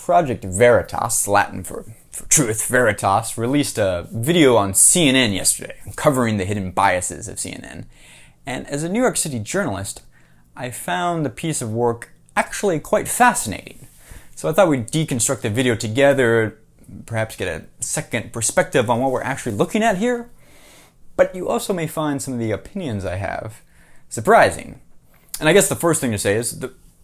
Project Veritas, Latin for truth, Veritas, released a video on CNN yesterday covering the hidden biases of CNN. And as a New York City journalist, I found the piece of work actually quite fascinating. So I thought we'd deconstruct the video together, perhaps get a second perspective on what we're actually looking at here. But you also may find some of the opinions I have surprising. And I guess the first thing to say is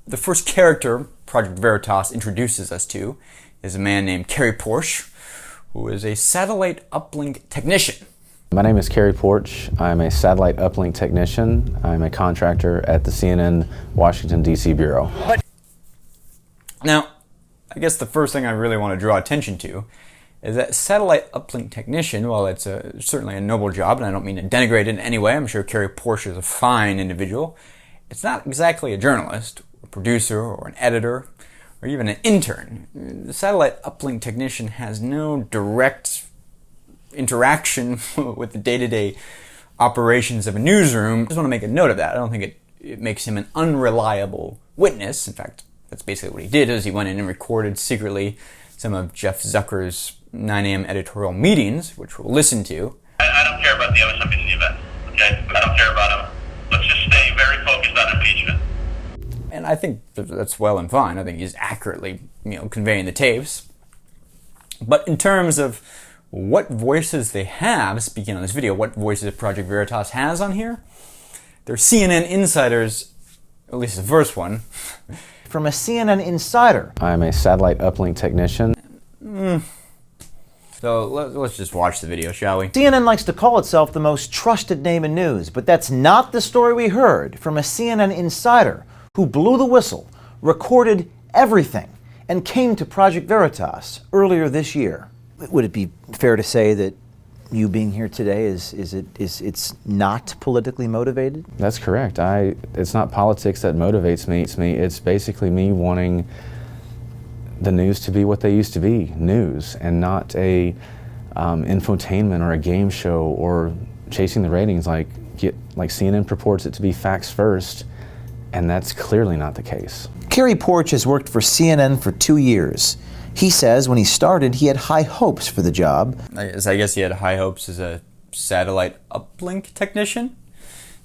the first character Project Veritas introduces us to is a man named Kerry Porsche, who is a satellite uplink technician. My name is Kerry Porsche. I'm a satellite uplink technician. I'm a contractor at the CNN Washington, D.C. Bureau. Now, I guess the first thing I really want to draw attention to is that satellite uplink technician, while it's certainly a noble job, and I don't mean to denigrate it in any way, I'm sure Kerry Porsche is a fine individual, it's not exactly a journalist, a producer, or an editor, or even an intern. The satellite uplink technician has no direct interaction with the day-to-day operations of a newsroom. I just want to make a note of that. I don't think it makes him an unreliable witness. In fact, that's basically what he did, is he went in and recorded secretly some of Jeff Zucker's 9 a.m. editorial meetings, which we'll listen to. I don't care about the MSNBC event, okay? I don't care about him. Let's just stay very focused on impeachment. And I think that's well and fine. I think he's accurately, conveying the tapes. But in terms of what voices they have, speaking on this video, what voices Project Veritas has on here, they're CNN insiders, at least the first one. From a CNN insider. I'm a satellite uplink technician. So let's just watch the video, shall we? CNN likes to call itself the most trusted name in news, but that's not the story we heard from a CNN insider who blew the whistle, recorded everything, and came to Project Veritas earlier this year. Would it be fair to say that you being here today it's not politically motivated? That's correct. It's not politics that motivates me. It's basically me wanting the news to be what they used to be, news, and not a infotainment or a game show or chasing the ratings like CNN purports it to be facts first, and that's clearly not the case. Kerry Porsche has worked for CNN for 2 years. He says when he started, he had high hopes for the job. I guess he had high hopes as a satellite uplink technician.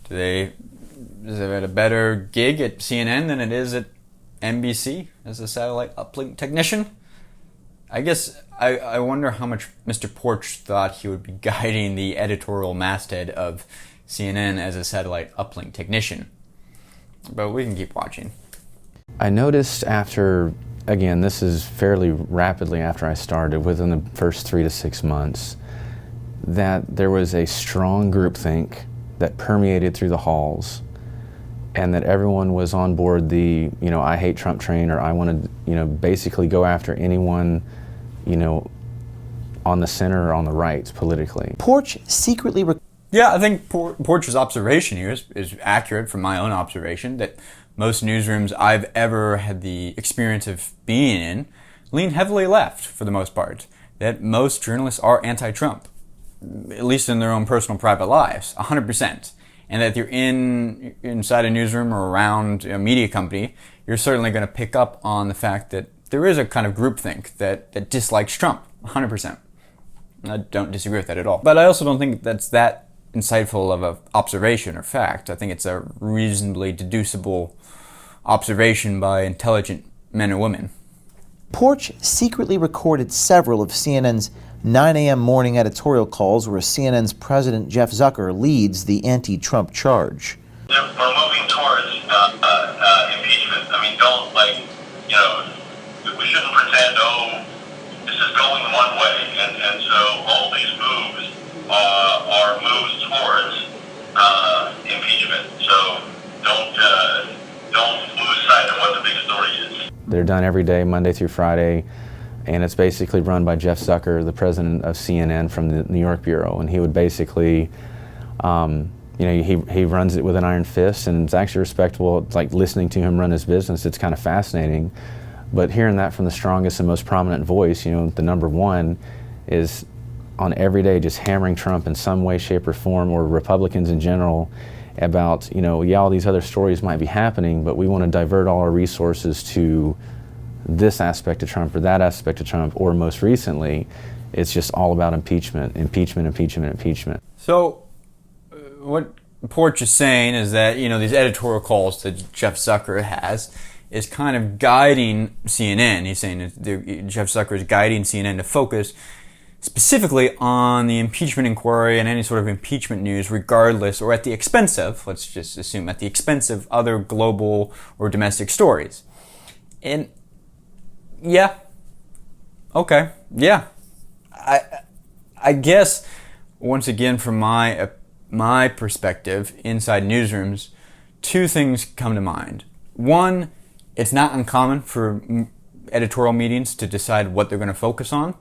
Is it a better gig at CNN than it is at NBC as a satellite uplink technician? I guess I wonder how much Mr. Porsche thought he would be guiding the editorial masthead of CNN as a satellite uplink technician. But we can keep watching. I noticed after, again, this is fairly rapidly after I started, within the first 3 to 6 months, that there was a strong groupthink that permeated through the halls, and that everyone was on board the, I hate Trump train, or I want to, basically go after anyone, on the center or on the right politically. Porsche secretly... Yeah, I think Porch's observation here is accurate from my own observation, that most newsrooms I've ever had the experience of being in lean heavily left for the most part. That most journalists are anti-Trump, at least in their own personal private lives, 100%. And that if you're inside a newsroom or around a media company, you're certainly going to pick up on the fact that there is a kind of groupthink that dislikes Trump, 100%. I don't disagree with that at all. But I also don't think that's that insightful of an observation or fact. I think it's a reasonably deducible observation by intelligent men and women. Porsche secretly recorded several of CNN's 9 a.m. morning editorial calls where CNN's president Jeff Zucker leads the anti-Trump charge. We're moving towards impeachment. I mean, we shouldn't pretend, this is going one way, and so all these moves are moves towards impeachment. So don't lose sight of what the big story is. They're done every day, Monday through Friday, and it's basically run by Jeff Zucker, the president of CNN from the New York Bureau, and he would basically, he runs it with an iron fist, and it's actually respectable. It's like listening to him run his business. It's kind of fascinating, but hearing that from the strongest and most prominent voice, the number one, is on every day just hammering Trump in some way, shape, or form, or Republicans in general, about, all these other stories might be happening, but we want to divert all our resources to this aspect of Trump or that aspect of Trump, or most recently, it's just all about impeachment. So, what Porch is saying is that, these editorial calls that Jeff Zucker has is kind of guiding CNN. He's saying that Jeff Zucker is guiding CNN to focus specifically on the impeachment inquiry and any sort of impeachment news, regardless, or at the expense of, let's just assume, at the expense of other global or domestic stories. And yeah, okay, yeah. I guess, once again, from my perspective, inside newsrooms, two things come to mind. One, it's not uncommon for editorial meetings to decide what they're going to focus on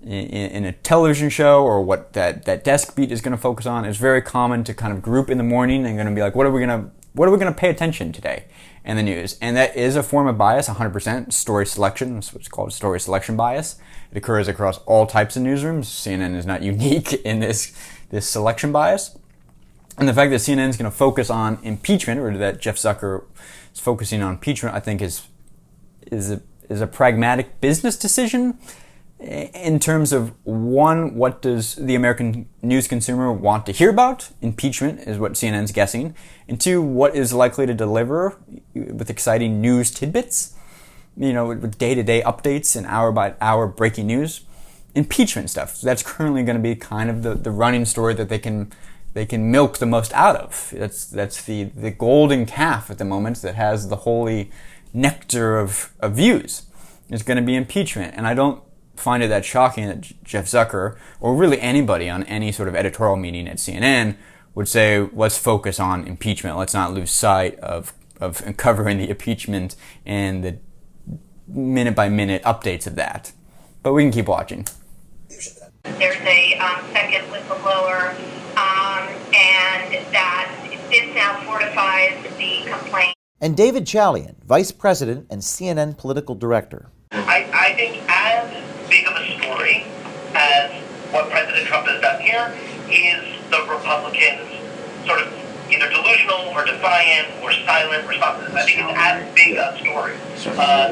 in a television show, or what that desk beat is going to focus on. It's very common to kind of group in the morning and going to be like, what are we going to pay attention today in the news? And that is a form of bias, 100%. Story selection, that's what's called story selection bias. It occurs across all types of newsrooms. CNN is not unique in this selection bias. And the fact that CNN is going to focus on impeachment, or that Jeff Zucker is focusing on impeachment, I think is a pragmatic business decision in terms of, one, what does the American news consumer want to hear about? Impeachment is what CNN's guessing. And two, what is likely to deliver with exciting news tidbits, with day-to-day updates and hour-by-hour breaking news. Impeachment stuff. So that's currently going to be kind of the running story that they can milk the most out of. That's the golden calf at the moment that has the holy nectar of views. Is going to be impeachment. And I don't find it that shocking that Jeff Zucker, or really anybody on any sort of editorial meeting at CNN, would say, let's focus on impeachment. Let's not lose sight of covering the impeachment and the minute-by-minute updates of that. But we can keep watching. There's a second whistleblower, and that this now fortifies the complaint. And David Chalian, Vice President and CNN Political Director. I think as big of a story as what President Trump has done here is the Republicans' sort of either delusional or defiant or silent responses. I think it's as big a story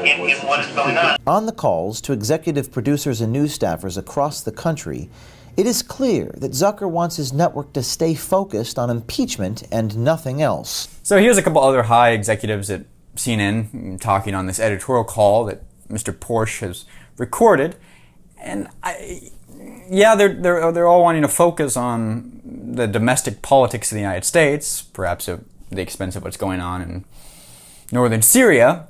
in what is going on. On the calls to executive producers and news staffers across the country, it is clear that Zucker wants his network to stay focused on impeachment and nothing else. So here's a couple other high executives at CNN talking on this editorial call that Mr. Porsche has recorded, and they're all wanting to focus on the domestic politics of the United States, perhaps at the expense of what's going on in northern Syria.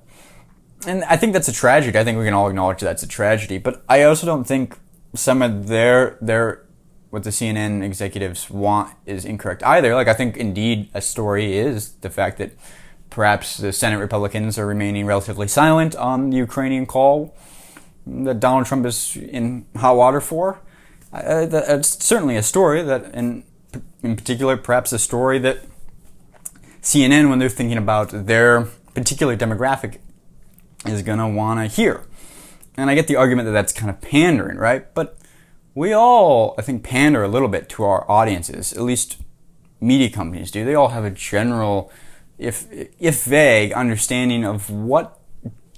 And I think that's a tragedy. I think we can all acknowledge that's a tragedy. But I also don't think some of their what the CNN executives want is incorrect either. Like, I think indeed a story is the fact that perhaps the Senate Republicans are remaining relatively silent on the Ukrainian call that Donald Trump is in hot water for. That's certainly a story that, in particular, perhaps a story that CNN, when they're thinking about their particular demographic, is going to want to hear. And I get the argument that that's kind of pandering, right? But we all, I think, pander a little bit to our audiences. At least media companies do. They all have a general, if vague, understanding of what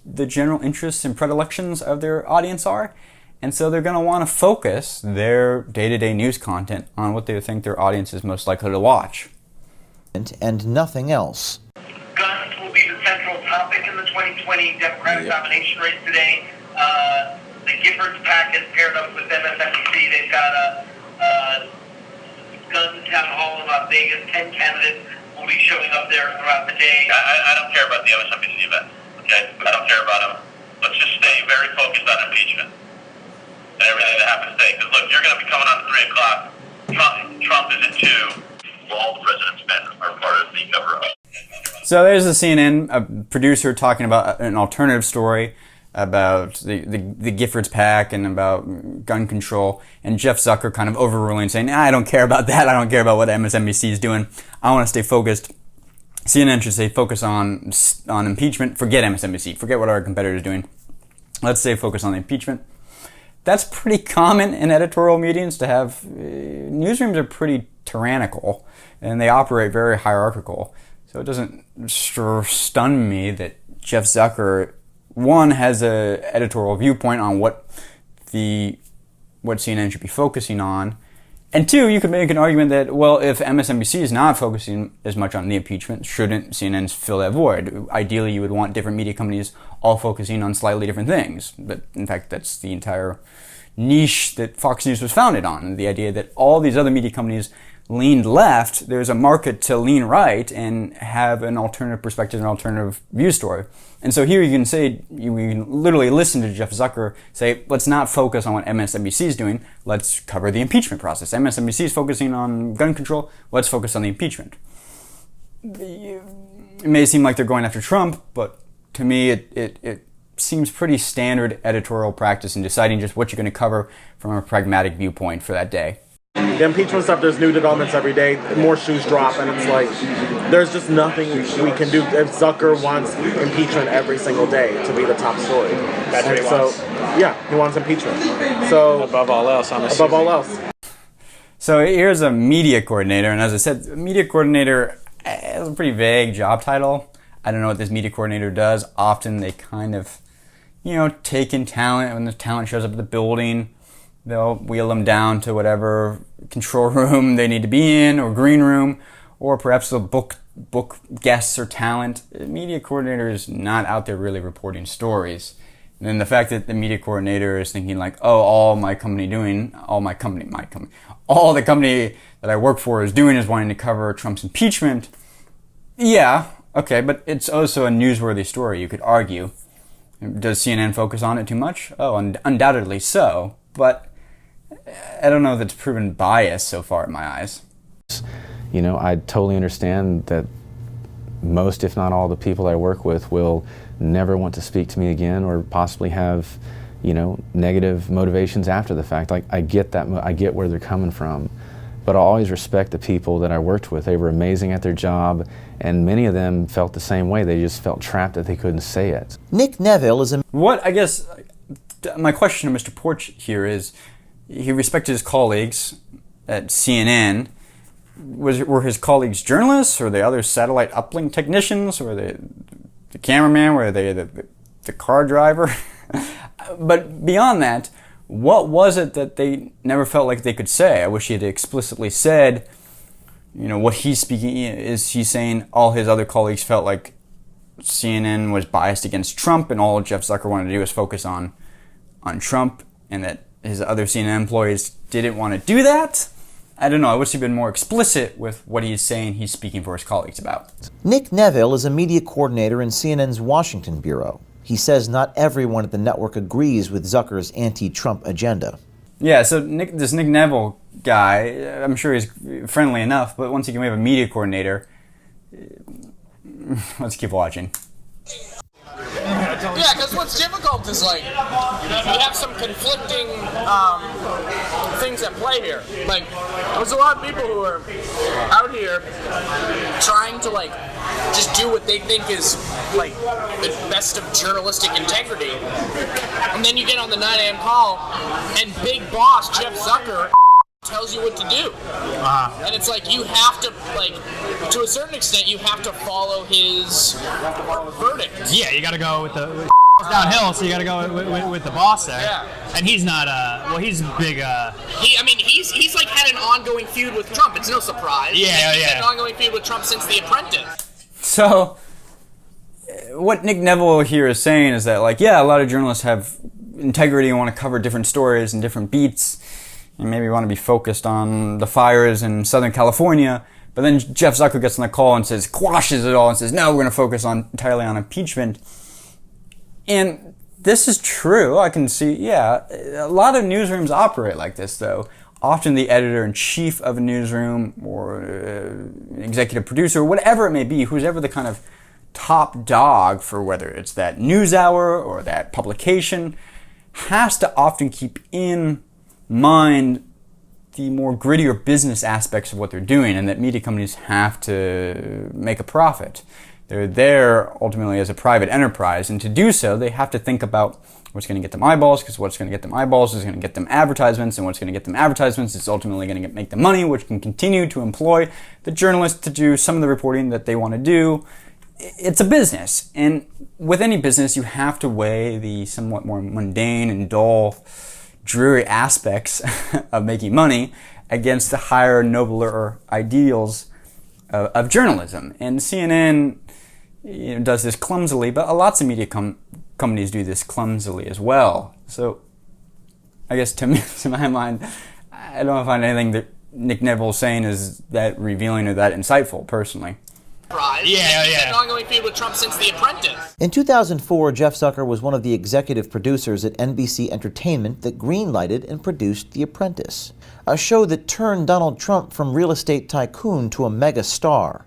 the general interests and predilections of their audience are. And so they're going to want to focus their day-to-day news content on what they think their audience is most likely to watch. And nothing else. Guns will be the central topic in the 2020 Democratic nomination race today. The Giffords PAC has paired up with MSNBC. They've got a gun town hall in Las Vegas. 10 candidates will be showing up there throughout the day. I don't care about the MSNBC event. Okay? I don't care about them. Let's just stay very focused on impeachment and everything that happens today. Because look, you're going to be coming on at 3 o'clock. Trump is at 2. All the president's men are part of the cover-up. So there's a CNN producer talking about an alternative story about the Giffords PAC and about gun control, and Jeff Zucker kind of overruling, saying, I don't care about that. I don't care about what MSNBC is doing. I want to stay focused. CNN should stay focused on impeachment. Forget MSNBC. Forget what our competitor is doing. Let's stay focused on the impeachment. That's pretty common in editorial meetings to have. Newsrooms are pretty tyrannical, and they operate very hierarchical. So it doesn't stun me that Jeff Zucker one, has a editorial viewpoint on what CNN should be focusing on, and two, you could make an argument that, well, if MSNBC is not focusing as much on the impeachment, shouldn't CNN fill that void? Ideally, you would want different media companies all focusing on slightly different things. But in fact, that's the entire niche that Fox News was founded on. The idea that all these other media companies leaned left, there's a market to lean right and have an alternative perspective, an alternative view story. And so here you can say, you can literally listen to Jeff Zucker say, let's not focus on what MSNBC is doing, let's cover the impeachment process. MSNBC is focusing on gun control, let's focus on the impeachment. It may seem like they're going after Trump, but to me it seems pretty standard editorial practice in deciding just what you're going to cover from a pragmatic viewpoint for that day. The impeachment stuff, there's new developments every day, more shoes drop, and it's like, there's just nothing we can do. If Zucker wants impeachment every single day to be the top story. That's what he wants. Yeah, he wants impeachment. So above all else, I'm above all else. So here's a media coordinator, and as I said, media coordinator is a pretty vague job title. I don't know what this media coordinator does. Often they kind of, take in talent. When the talent shows up at the building, they'll wheel them down to whatever control room they need to be in, or green room, or perhaps they'll book guests or talent. The media coordinator is not out there really reporting stories. And then the fact that the media coordinator is thinking like, all the company that I work for is doing is wanting to cover Trump's impeachment. Yeah, okay, but it's also a newsworthy story, you could argue. Does CNN focus on it too much? Oh, undoubtedly so, but I don't know if it's proven bias so far in my eyes. I totally understand that most, if not all, the people I work with will never want to speak to me again, or possibly have, negative motivations after the fact. Like, I get that, I get where they're coming from, but I always respect the people that I worked with. They were amazing at their job, and many of them felt the same way. They just felt trapped that they couldn't say it. Nick Neville is a... My question to Mr. Porch here is, he respected his colleagues at CNN. Were his colleagues journalists, or the other satellite uplink technicians, or the cameraman, were they the car driver? But beyond that, what was it that they never felt like they could say? I wish he had explicitly said, what he's speaking is, he's saying all his other colleagues felt like CNN was biased against Trump, and all Jeff Zucker wanted to do was focus on Trump, and that his other CNN employees didn't want to do that? I don't know. I wish he'd been more explicit with what he's saying he's speaking for his colleagues about. Nick Neville is a media coordinator in CNN's Washington bureau. He says not everyone at the network agrees with Zucker's anti-Trump agenda. Yeah, so this Nick Neville guy, I'm sure he's friendly enough, but once again, we have a media coordinator. Let's keep watching. Yeah, because what's difficult is, like, you have some conflicting things at play here. Like, there's a lot of people who are out here trying to, like, just do what they think is, like, the best of journalistic integrity. And then you get on the 9 a.m. call, and big boss Jeff Zucker tells you what to do. And it's like, you have to, like, to a certain extent, you have to follow his verdict. Yeah, you got to go with the downhill, so you got to go with the boss there. Yeah. And he's not he's big. He's like had an ongoing feud with Trump. It's no surprise. He's had an ongoing feud with Trump since The Apprentice. So, what Nick Neville here is saying is that, like, a lot of journalists have integrity and want to cover different stories and different beats, and maybe want to be focused on the fires in Southern California. But then Jeff Zucker gets on the call and quashes it all and says, no, we're going to focus entirely on impeachment. And this is true. I can see, a lot of newsrooms operate like this, though. Often the editor-in-chief of a newsroom, or executive producer, whatever it may be, who's ever the kind of top dog for whether it's that news hour or that publication, has to often keep in mind the more grittier business aspects of what they're doing, and that media companies have to make a profit. They're there ultimately as a private enterprise, and to do so, they have to think about what's going to get them eyeballs, because what's going to get them eyeballs is going to get them advertisements, and what's going to get them advertisements is ultimately going to make them money, which can continue to employ the journalists to do some of the reporting that they want to do. it's a business, and with any business, you have to weigh the somewhat more mundane and dull, dreary aspects of making money against the higher, nobler ideals of journalism. And CNN does this clumsily, but lots of media companies do this clumsily as well. So I guess to me, to my mind, I don't find anything that Nick Neville's saying is that revealing or that insightful, personally. Yeah. An ongoing feud with Trump since The Apprentice. In 2004, Jeff Zucker was one of the executive producers at NBC Entertainment that greenlighted and produced The Apprentice, a show that turned Donald Trump from real estate tycoon to a mega star.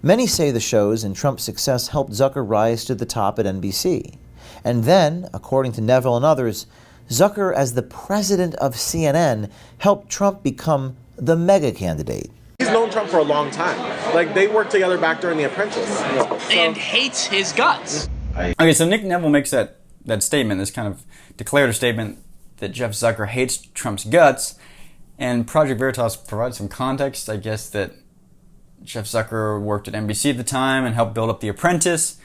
Many say the shows and Trump's success helped Zucker rise to the top at NBC. And then, according to Neville and others, Zucker, as the president of CNN, helped Trump become the mega candidate. He's known Trump for a long time. Like, they worked together back during The Apprentice. And hates his guts. Okay, so Nick Neville makes that statement, this kind of declarative statement that Jeff Zucker hates Trump's guts, and Project Veritas provides some context, I guess, that Jeff Zucker worked at NBC at the time and helped build up The Apprentice.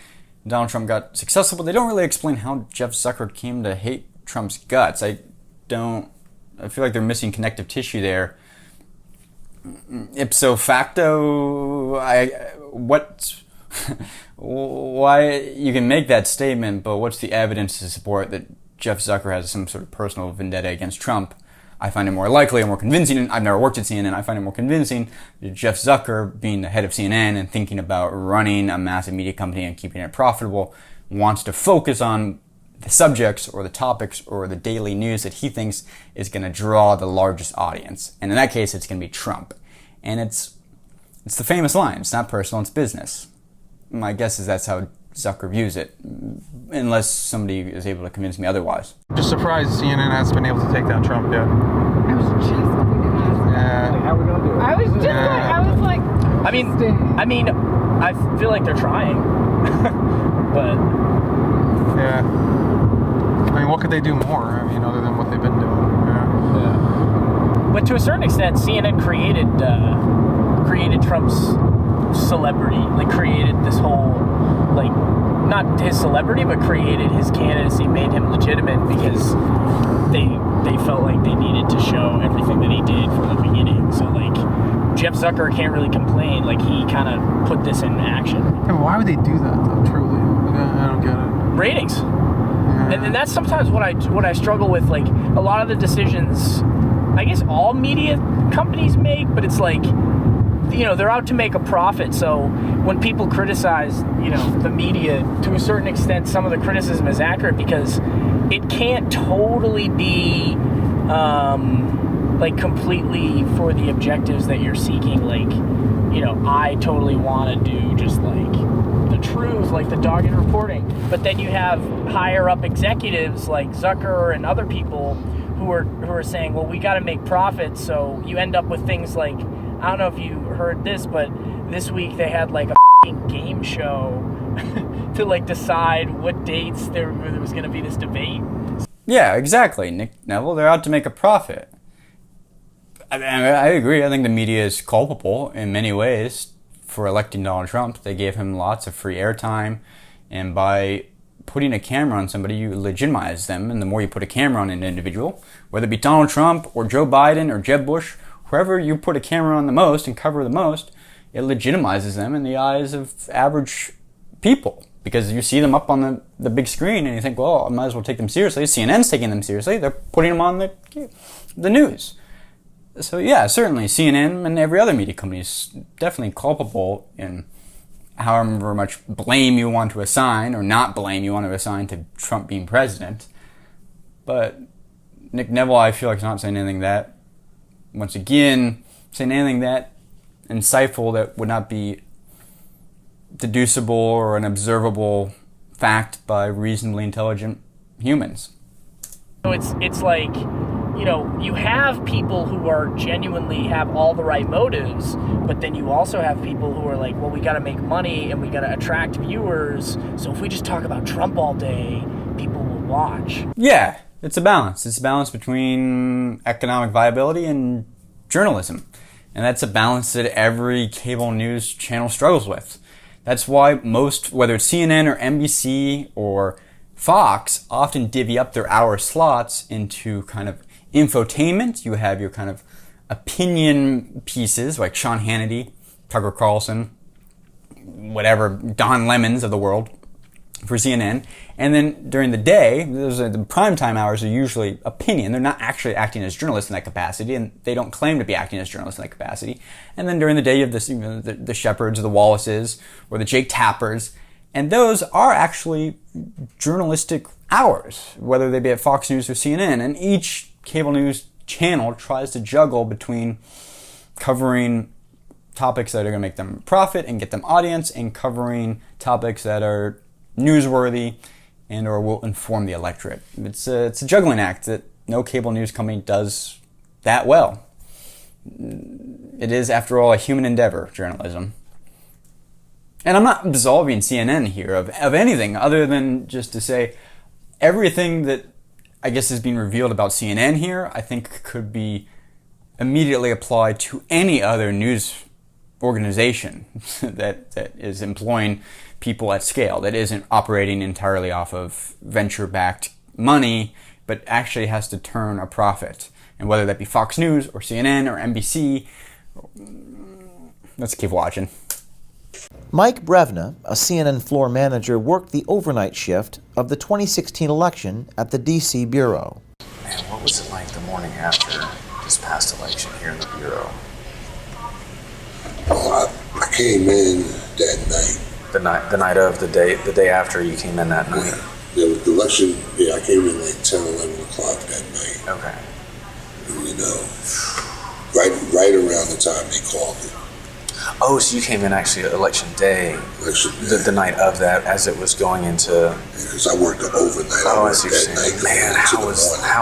Donald Trump got successful, but they don't really explain how Jeff Zucker came to hate Trump's guts. I feel like they're missing connective tissue there. Ipso facto, why you can make that statement, but what's the evidence to support that Jeff Zucker has some sort of personal vendetta against Trump? I find it more likely and more convincing, and I've never worked at CNN, I find it more convincing that Jeff Zucker, being the head of CNN and thinking about running a massive media company and keeping it profitable, wants to focus on the subjects or the topics or the daily news that he thinks is going to draw the largest audience. And in that case, it's going to be Trump. And it's the famous line, it's not personal, it's business. My guess is that's how Zucker views it, unless somebody is able to convince me otherwise. Just surprised CNN hasn't been able to take down Trump yet. I was just going to ask. Yeah. How are we going to do it? I was just I was like... I mean, I feel like they're trying. But... Yeah. I mean, what could they do more? I mean, other than what they've been doing. Yeah. But to a certain extent, CNN created Trump's celebrity. Like, created this whole, like, not his celebrity, but created his candidacy, made him legitimate because they felt like they needed to show everything that he did from the beginning. So, like, Jeff Zucker can't really complain. Like, he kind of put this in action. Yeah, why would they do that, though, truly? I don't get it. Ratings. And that's sometimes what I struggle with, like, a lot of the decisions, I guess all media companies make, but it's like, you know, they're out to make a profit. So when people criticize, you know, the media, to a certain extent, some of the criticism is accurate because it can't totally be, like, completely for the objectives that you're seeking. Like, you know, I totally want to do just, like, the truth, like the dogged reporting. But then you have higher up executives like Zucker and other people who are saying, well, we got to make profits. So you end up with things like, I don't know if you heard this, but this week they had like a game show to like decide what dates there was going to be this debate. Yeah, exactly, Nick Neville. They're out to make a profit. I agree. I think the media is culpable in many ways for electing Donald Trump. They gave him lots of free airtime, and by putting a camera on somebody, you legitimize them, and the more you put a camera on an individual, whether it be Donald Trump or Joe Biden or Jeb Bush, whoever you put a camera on the most and cover the most, it legitimizes them in the eyes of average people, because you see them up on the big screen and you think, well, I might as well take them seriously. CNN's taking them seriously. They're putting them on the news. So yeah, certainly CNN and every other media company is definitely culpable in however much blame you want to assign or not blame you want to assign to Trump being president. But Nick Neville, I feel like, is not saying anything that, once again, saying anything that insightful that would not be deducible or an observable fact by reasonably intelligent humans. So it's like, you know, you have people who are genuinely have all the right motives, but then you also have people who are like, well, we got to make money and we got to attract viewers. So if we just talk about Trump all day, people will watch. Yeah, it's a balance. It's a balance between economic viability and journalism. And that's a balance that every cable news channel struggles with. That's why most, whether it's CNN or NBC or Fox, often divvy up their hour slots into kind of infotainment. You have your kind of opinion pieces like Sean Hannity, Tucker Carlson, whatever, Don Lemons of the world for CNN. And then during the day, the primetime hours are usually opinion. They're not actually acting as journalists in that capacity, and they don't claim to be acting as journalists in that capacity. And then during the day, you have this, the Shepherds, or the Wallaces, or the Jake Tappers, and those are actually journalistic hours, whether they be at Fox News or CNN. And each cable news channel tries to juggle between covering topics that are going to make them profit and get them audience, and covering topics that are newsworthy and or will inform the electorate. It's a juggling act that no cable news company does that well. It is, after all, a human endeavor, journalism. And I'm not absolving CNN here of anything other than just to say everything that I guess is being revealed about CNN here, I think could be immediately applied to any other news organization that is employing people at scale, that isn't operating entirely off of venture-backed money, but actually has to turn a profit. And whether that be Fox News or CNN or NBC, let's keep watching. Mike Brevna, a CNN floor manager, worked the overnight shift of the 2016 election at the D.C. Bureau. Man, what was it like the morning after this past election here in the Bureau? Well, I came in that night. The night of the day after you came in that night? Yeah, the election, I came in like 10, 11 o'clock that night. Okay. And, right around the time they called it. Oh, so you came in actually election day. Election day. The night of that, as it was going into... Because I worked the overnight. Oh, I see what you're saying. Man, how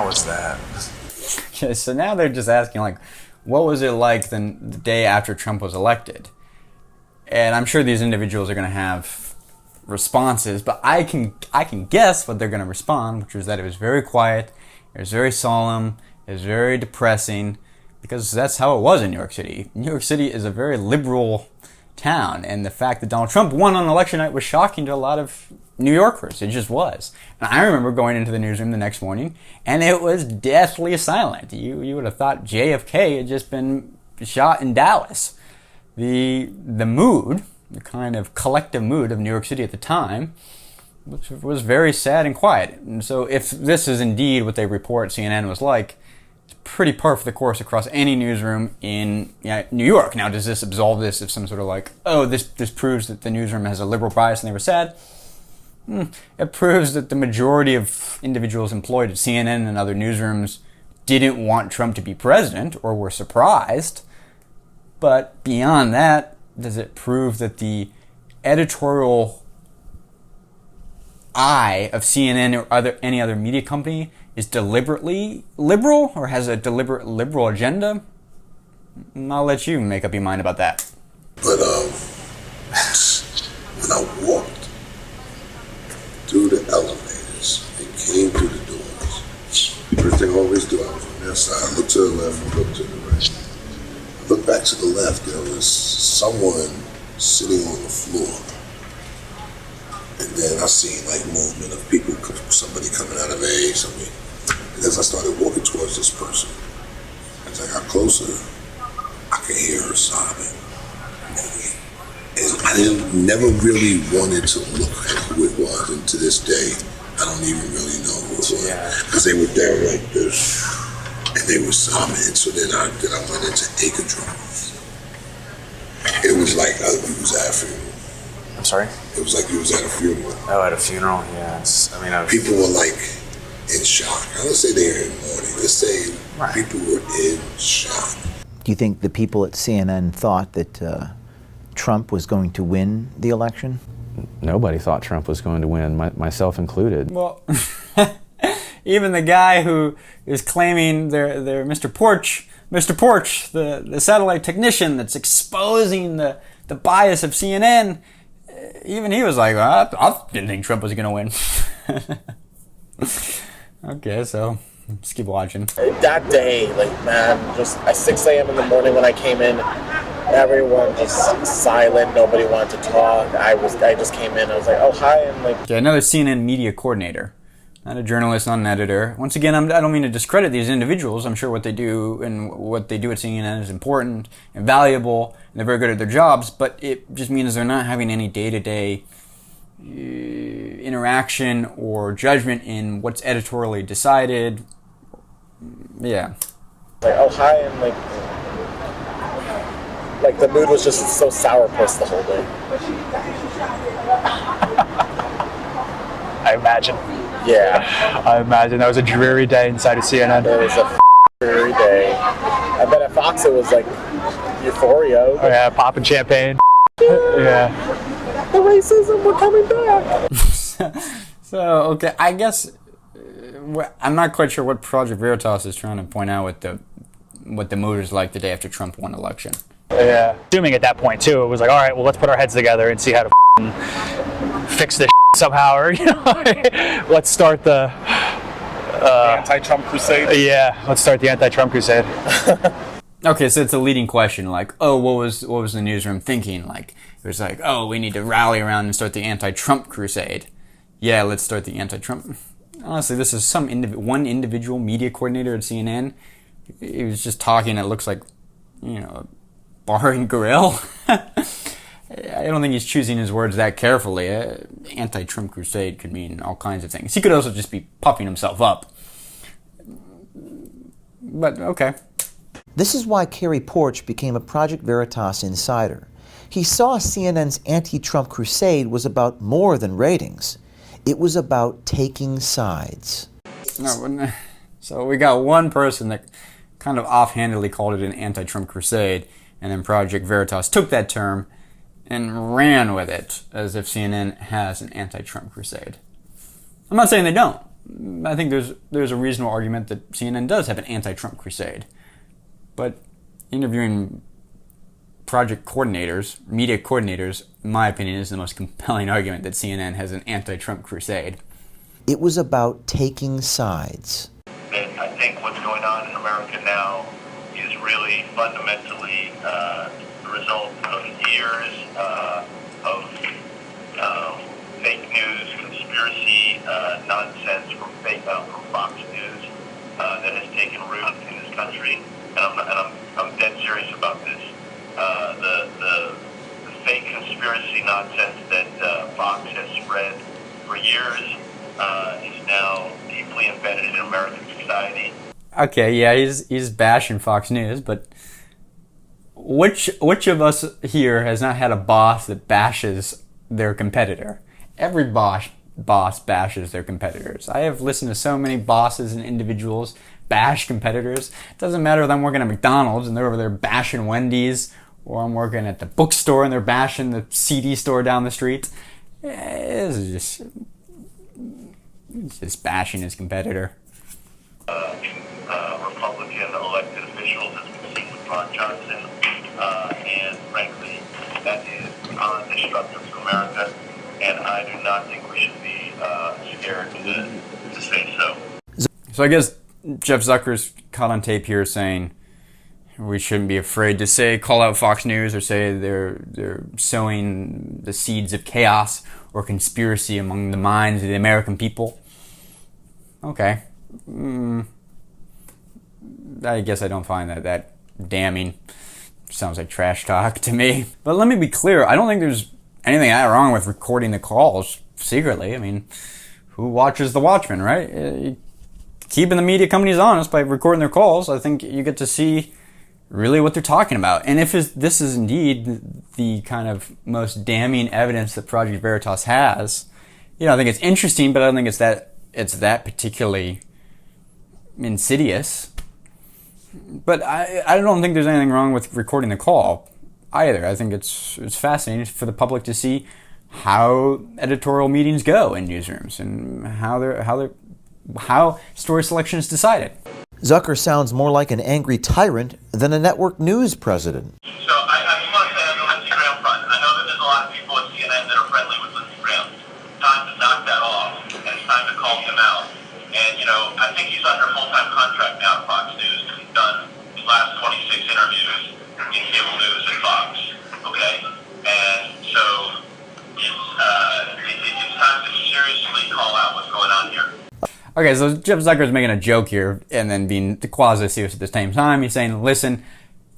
was that? Yeah, so now they're just asking, like, what was it like the day after Trump was elected? And I'm sure these individuals are going to have responses, but I can guess what they're going to respond, which was that it was very quiet, it was very solemn, it was very depressing, because that's how it was in New York City. New York City is a very liberal town, and the fact that Donald Trump won on election night was shocking to a lot of New Yorkers. It just was. And I remember going into the newsroom the next morning, and it was deathly silent. You would have thought JFK had just been shot in Dallas. The mood, the kind of collective mood of New York City at the time, was very sad and quiet. And so if this is indeed what they report CNN was like, it's pretty par for the course across any newsroom in New York. Now, does this absolve this of some sort of like, oh, this proves that the newsroom has a liberal bias and they were sad? It proves that the majority of individuals employed at CNN and other newsrooms didn't want Trump to be president or were surprised. But beyond that, does it prove that the editorial eye of CNN or any other media company is deliberately liberal or has a deliberate liberal agenda? I'll let you make up your mind about that. But when I walked through the elevators and came through the doors, first thing I always do, I was on that side, I look to the left, look to the right. Look back to the left, there was someone sitting on the floor. And then I seen like movement of people, somebody coming out of somebody. And as I started walking towards this person, as I got closer, I could hear her sobbing. And I never really wanted to look at who it was. And to this day, I don't even really know who it was. Because they were there like this. And they were sobbing, so then I went into Acadron. It was like you was at a funeral. I'm sorry? It was like you was at a funeral. Oh, at a funeral? Yeah. People were like in shock. I don't say they were in mourning. Let's say people were in shock. Do you think the people at CNN thought that Trump was going to win the election? Nobody thought Trump was going to win, myself included. Well, even the guy who is claiming they're Mr. Porch, the satellite technician that's exposing the bias of CNN, even he was like, well, I didn't think Trump was going to win. Okay, so let's keep watching. That day, like, man, just at 6 a.m. in the morning when I came in, everyone just silent. Nobody wanted to talk. I just came in. I was like, oh hi, and like. Okay, another CNN media coordinator, not a journalist, not an editor. Once again, I don't mean to discredit these individuals. I'm sure what they do and what they do at CNN is important and valuable, and they're very good at their jobs. But it just means they're not having any day-to-day interaction or judgment in what's editorially decided. Yeah. Like, oh hi, and like the mood was just so sourpuss the whole day. I imagine. Yeah. I imagine that was a dreary day inside of CNN. It was a dreary day. I bet at Fox it was like euphoria. Oh yeah, popping champagne. Yeah. The racism, we're coming back. So, okay, I guess I'm not quite sure what Project Veritas is trying to point out with what the mood is like the day after Trump won election. Yeah. Assuming at that point too, it was like, all right, well, let's put our heads together and see how to fix this somehow, or let's start the anti-Trump crusade. Yeah, let's start the anti-Trump crusade. Okay, so it's a leading question, like, oh, what was the newsroom thinking? Like, it was like, oh, we need to rally around and start the anti-Trump crusade. Yeah, let's start the anti-Trump. Honestly, this is one individual media coordinator at CNN. He was just talking. It looks like, a bar and grill. I don't think he's choosing his words that carefully. Anti-Trump crusade could mean all kinds of things. He could also just be puffing himself up. But, okay. This is why Kerry Porch became a Project Veritas insider. He saw CNN's anti-Trump crusade was about more than ratings. It was about taking sides. No, so we got one person that kind of offhandedly called it an anti-Trump crusade, and then Project Veritas took that term and ran with it as if CNN has an anti-Trump crusade. I'm not saying they don't. I think there's a reasonable argument that CNN does have an anti-Trump crusade. But interviewing project coordinators, media coordinators, in my opinion, is the most compelling argument that CNN has an anti-Trump crusade. It was about taking sides. I think what's going on in America now is really fundamentally the result of years of fake news, conspiracy, nonsense from Fox News that has taken root in this country. And I'm dead serious about this. The fake conspiracy nonsense that Fox has spread for years is now deeply embedded in American society. Okay, yeah, he's bashing Fox News, but which of us here has not had a boss that bashes their competitor? Every boss bashes their competitors. I have listened to so many bosses and individuals bash competitors. It doesn't matter if I'm working at McDonald's and they're over there bashing Wendy's, or I'm working at the bookstore and they're bashing the CD store down the street. It's just bashing his competitor. Republican elected officials, as we've seen with Ron Johnson, and frankly, that is destructive to America, and I do not think we should be scared to say so. So I guess Jeff Zucker's caught on tape here saying we shouldn't be afraid to call out Fox News or say they're sowing the seeds of chaos or conspiracy among the minds of the American people. Okay. I guess I don't find that damning. Sounds like trash talk to me. But let me be clear, I don't think there's anything wrong with recording the calls secretly. I mean, who watches The Watchmen, right? Keeping the media companies honest by recording their calls, I think you get to see really what they're talking about. And if this is indeed the kind of most damning evidence that Project Veritas has, I think it's interesting, but I don't think it's that particularly insidious. But I don't think there's anything wrong with recording the call either. I think it's fascinating for the public to see how editorial meetings go in newsrooms and how story selection is decided. Zucker sounds more like an angry tyrant than a network news president. So I just want to say on the Lindsey Graham front, I know that there's a lot of people at CNN that are friendly with Lindsey Graham. Time to knock that off, and it's time to call him out. And, I think he's under full-time contract now at Fox News. He's done his last 26 interviews in cable news at Fox. Okay, so Jeff Zucker's making a joke here and then being quasi-serious at the same time. He's saying, listen,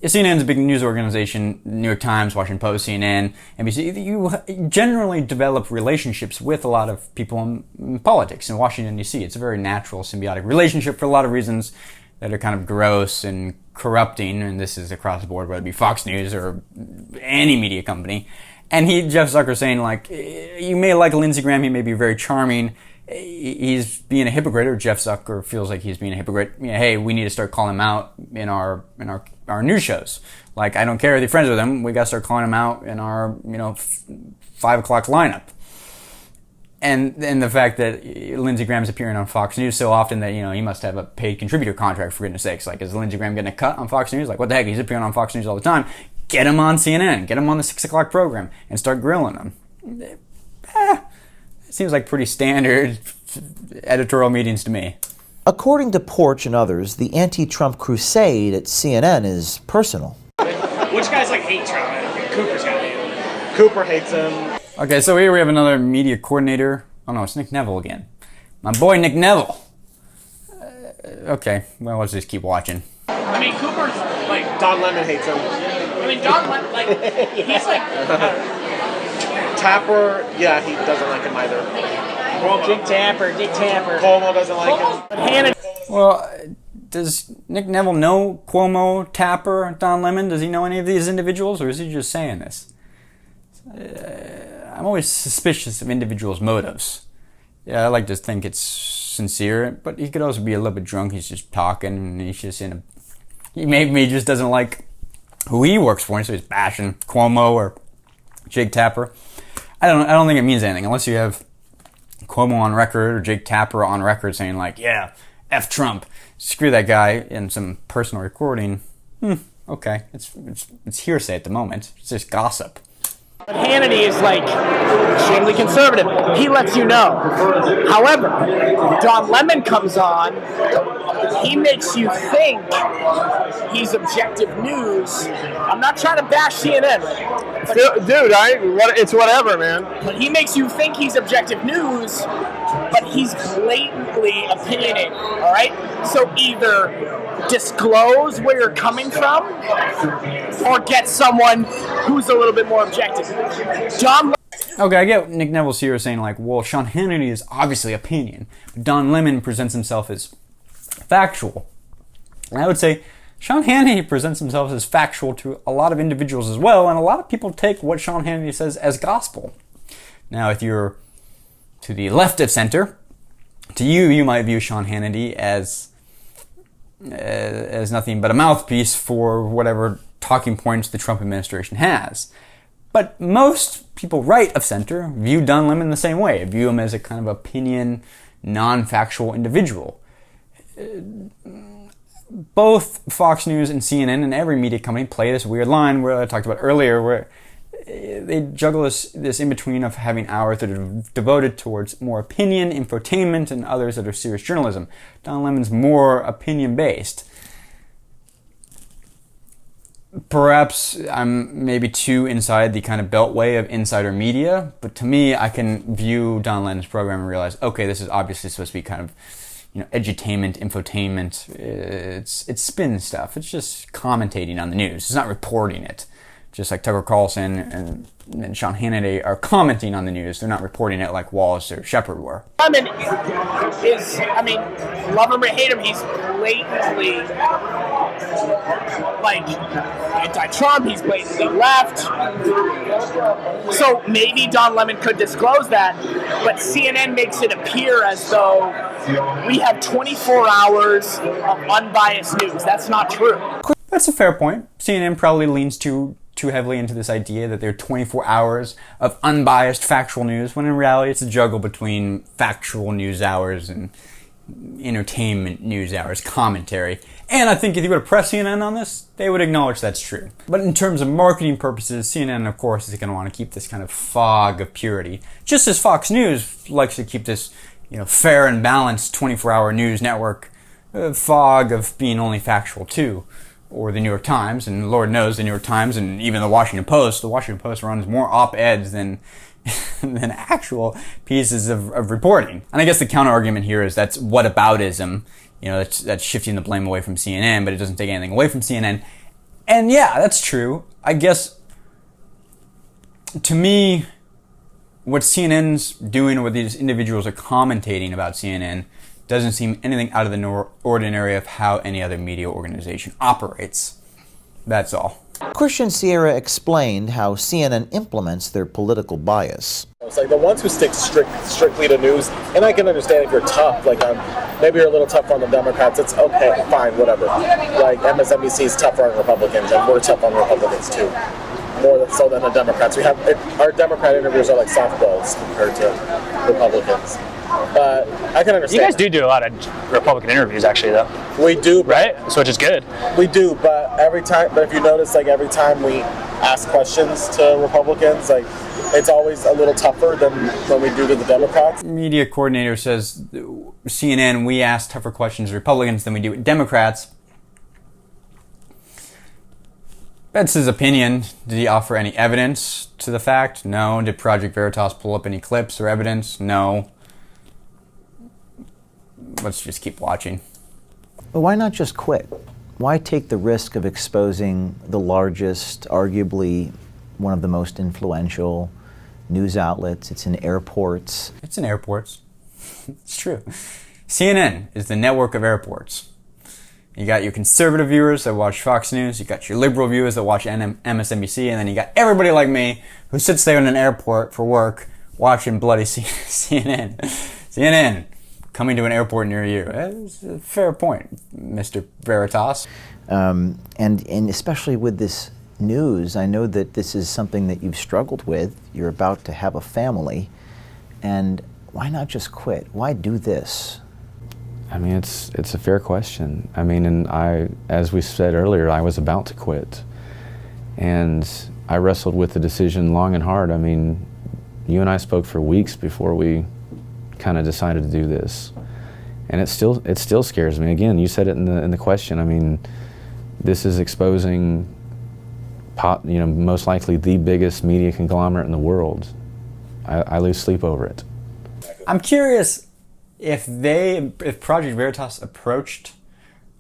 CNN's a big news organization, New York Times, Washington Post, CNN, NBC. You generally develop relationships with a lot of people in politics in Washington, D.C. It's a very natural, symbiotic relationship for a lot of reasons that are kind of gross and corrupting, and this is across the board, whether it be Fox News or any media company. And Jeff Zucker saying, like, you may like Lindsey Graham, he may be very charming, he's being a hypocrite, or Jeff Zucker feels like he's being a hypocrite. Hey, we need to start calling him out in our news shows. Like, I don't care if you're friends with him, we got to start calling him out in our 5 o'clock lineup. And the fact that Lindsey Graham's appearing on Fox News so often that he must have a paid contributor contract, for goodness sakes. Like, is Lindsey Graham getting a cut on Fox News? Like, what the heck? He's appearing on Fox News all the time. Get him on CNN. Get him on the 6 o'clock program and start grilling him. It seems like pretty standard editorial meetings to me. According to Porch and others, the anti-Trump crusade at CNN is personal. Which guys hate Trump? Cooper's got it. Cooper hates him. Okay, so here we have another media coordinator. Oh no, it's Nick Neville again. My boy Nick Neville. Okay, well, let's just keep watching. I mean, Cooper's Don Lemon hates him. I mean, Don Lemon, he's Tapper, yeah, he doesn't like him either. Well, Dick Tapper. Cuomo doesn't like him. Well, does Nick Neville know Cuomo, Tapper, Don Lemon? Does he know any of these individuals, or is he just saying this? I'm always suspicious of individuals' motives. Yeah, I like to think it's sincere, but he could also be a little bit drunk. He's just talking, and he's just he maybe just doesn't like who he works for, and so he's bashing Cuomo or Jake Tapper. I don't think it means anything unless you have Cuomo on record or Jake Tapper on record saying yeah, F Trump, screw that guy in some personal recording. Okay, it's hearsay at the moment. It's just gossip. Hannity is extremely conservative. He lets you know. However, Don Lemon comes on. He makes you think he's objective news. I'm not trying to bash CNN, Dude, it's whatever, man. but he makes you think he's objective news, but he's blatantly opinionated. All right. So either disclose where you're coming from, or get someone who's a little bit more objective. Okay, I get Nick Neville's here saying well, Sean Hannity is obviously opinion, but Don Lemon presents himself as factual. And I would say Sean Hannity presents himself as factual to a lot of individuals as well, and a lot of people take what Sean Hannity says as gospel. Now, if you're to the left of center, to you might view Sean Hannity as nothing but a mouthpiece for whatever talking points the Trump administration has. But most people right of center view Don Lemon the same way, view him as a kind of opinion, non-factual individual. Both Fox News and CNN and every media company play this weird line where I talked about earlier, where they juggle this in-between of having hours that are devoted towards more opinion, infotainment, and others that are serious journalism. Don Lemon's more opinion-based. Perhaps I'm maybe too inside the kind of beltway of insider media, but to me, I can view Don Lemon's program and realize, okay, this is obviously supposed to be kind of, edutainment, infotainment. It's spin stuff. It's just commentating on the news. It's not reporting it. Just like Tucker Carlson and Sean Hannity are commenting on the news. They're not reporting it like Wallace or Shepard were. Lemon is, love him or hate him, he's blatantly anti-Trump, he's blatantly left. So maybe Don Lemon could disclose that, but CNN makes it appear as though we have 24 hours of unbiased news. That's not true. That's a fair point. CNN probably leans too heavily into this idea that there are 24 hours of unbiased factual news, when in reality it's a juggle between factual news hours and entertainment news hours, commentary. And I think if you were to press CNN on this, they would acknowledge that's true. But in terms of marketing purposes, CNN, of course, is going to want to keep this kind of fog of purity. Just as Fox News likes to keep this, fair and balanced 24-hour news network fog of being only factual too. Or the New York Times, and Lord knows the New York Times and even the Washington Post. The Washington Post runs more op-eds than than actual pieces of reporting. And I guess the counter argument here is that's whataboutism. You know, that's shifting the blame away from CNN, but it doesn't take anything away from CNN. And yeah, that's true. I guess, to me, what CNN's doing, or what these individuals are commentating about CNN, doesn't seem anything out of the ordinary of how any other media organization operates. That's all. Christian Sierra explained how CNN implements their political bias. It's like the ones who stick strictly to news, and I can understand if you're tough, like maybe you're a little tougher on the Democrats, it's okay, fine, whatever. Like MSNBC is tougher on Republicans, and we're tough on Republicans too. More so than the Democrats. Our Democrat interviews are like softballs compared to Republicans. But I can understand. You guys do a lot of Republican interviews, actually, though. We do, right? So which is good. We do, but if you notice, like every time we ask questions to Republicans, like it's always a little tougher than when we do to the Democrats. Media coordinator says, CNN, we ask tougher questions to Republicans than we do with Democrats. That's his opinion. Did he offer any evidence to the fact? No. Did Project Veritas pull up any clips or evidence? No. Let's just keep watching. But why not just quit? Why take the risk of exposing the largest, arguably one of the most influential news outlets? It's in airports. It's in airports. It's true. CNN is the network of airports. You got your conservative viewers that watch Fox News, you got your liberal viewers that watch MSNBC, and then you got everybody like me who sits there in an airport for work watching bloody CNN. CNN, coming to an airport near you. That's a fair point, Mr. Veritas. And especially with this news, I know that this is something that you've struggled with. You're about to have a family. And why not just quit? Why do this? I mean, it's a fair question. I mean, and as we said earlier, I was about to quit. And I wrestled with the decision long and hard. I mean, you and I spoke for weeks before we kind of decided to do this. And it still scares me. Again, you said it in the question. I mean, this is exposing most likely the biggest media conglomerate in the world. I lose sleep over it. I'm curious if Project Veritas approached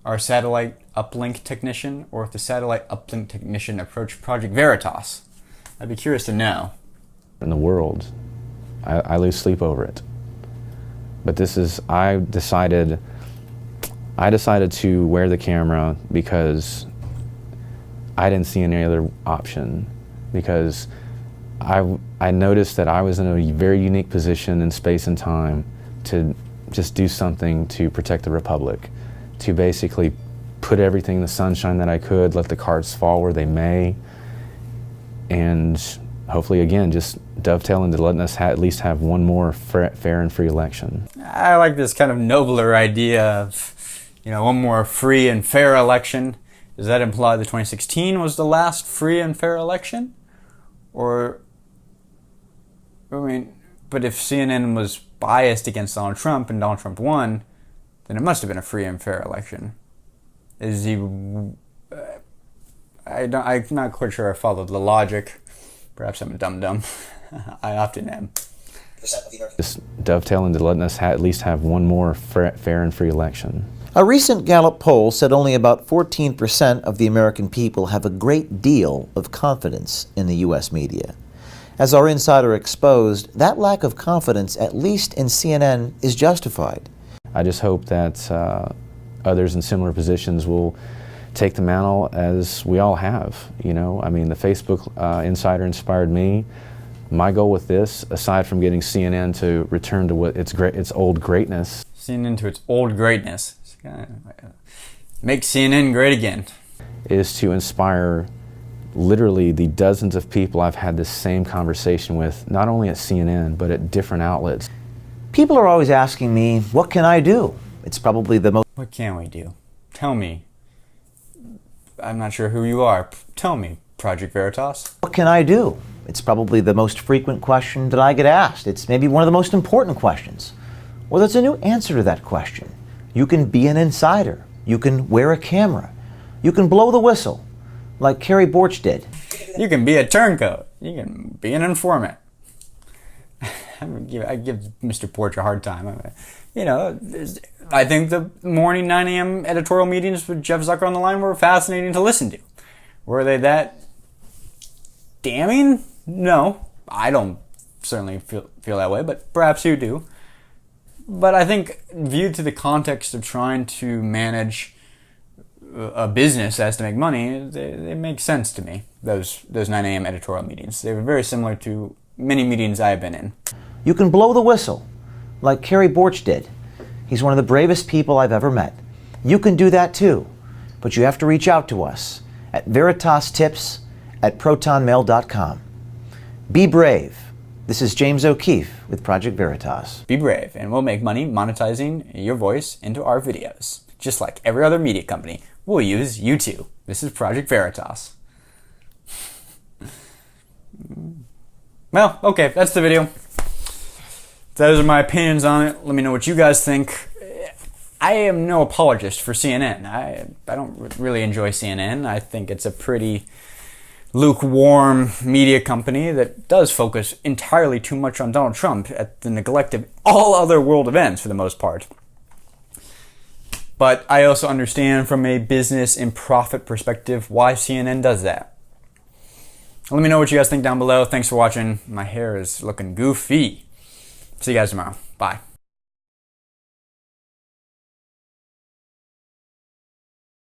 our satellite uplink technician, or if the satellite uplink technician approached Project Veritas. I'd be curious to know. In the world, I lose sleep over it. But I decided to wear the camera because I didn't see any other option, because I noticed that I was in a very unique position in space and time to just do something to protect the Republic, to basically put everything in the sunshine that I could, let the cards fall where they may, and hopefully, again, just dovetail into letting us at least have one more fair and free election. I like this kind of nobler idea of, one more free and fair election. Does that imply that 2016 was the last free and fair election? But if CNN was biased against Donald Trump and Donald Trump won, then it must have been a free and fair election. I'm not quite sure I followed the logic. Perhaps I'm a dum-dum. I often am. Just dovetail into letting us at least have one more fair and free election. A recent Gallup poll said only about 14% of the American people have a great deal of confidence in the U.S. media. As our insider exposed, that lack of confidence, at least in CNN, is justified. I just hope that others in similar positions will take the mantle as we all have. I mean, the Facebook insider inspired me. My goal with this, aside from getting CNN to return to its old greatness, CNN to its old greatness, make CNN great again, is to inspire literally the dozens of people I've had this same conversation with, not only at CNN, but at different outlets. People are always asking me, what can I do? It's probably the most... What can we do? Tell me. I'm not sure who you are. Tell me, Project Veritas. What can I do? It's probably the most frequent question that I get asked. It's maybe one of the most important questions. Well, there's a new answer to that question. You can be an insider. You can wear a camera. You can blow the whistle, like Kerry Borch did. You can be a turncoat. You can be an informant. I give Mr. Porch a hard time. I think the morning 9 a.m. editorial meetings with Jeff Zucker on the line were fascinating to listen to. Were they that damning? No, I don't certainly feel that way, but perhaps you do. But I think viewed to the context of trying to manage a business that has to make money, they make sense to me, those 9 a.m. editorial meetings. They were very similar to many meetings I have been in. You can blow the whistle, like Kerry Borch did. He's one of the bravest people I've ever met. You can do that too, but you have to reach out to us at veritastips@protonmail.com. Be brave. This is James O'Keefe with Project Veritas. Be brave, and we'll make money monetizing your voice into our videos. Just like every other media company, we'll use you too. This is Project Veritas. Well, okay, that's the video. Those are my opinions on it. Let me know what you guys think. I am no apologist for CNN. I don't really enjoy CNN. I think it's a pretty lukewarm media company that does focus entirely too much on Donald Trump at the neglect of all other world events for the most part. But I also understand from a business and profit perspective why CNN does that. Let me know what you guys think down below. Thanks for watching. My hair is looking goofy. See you guys tomorrow. Bye.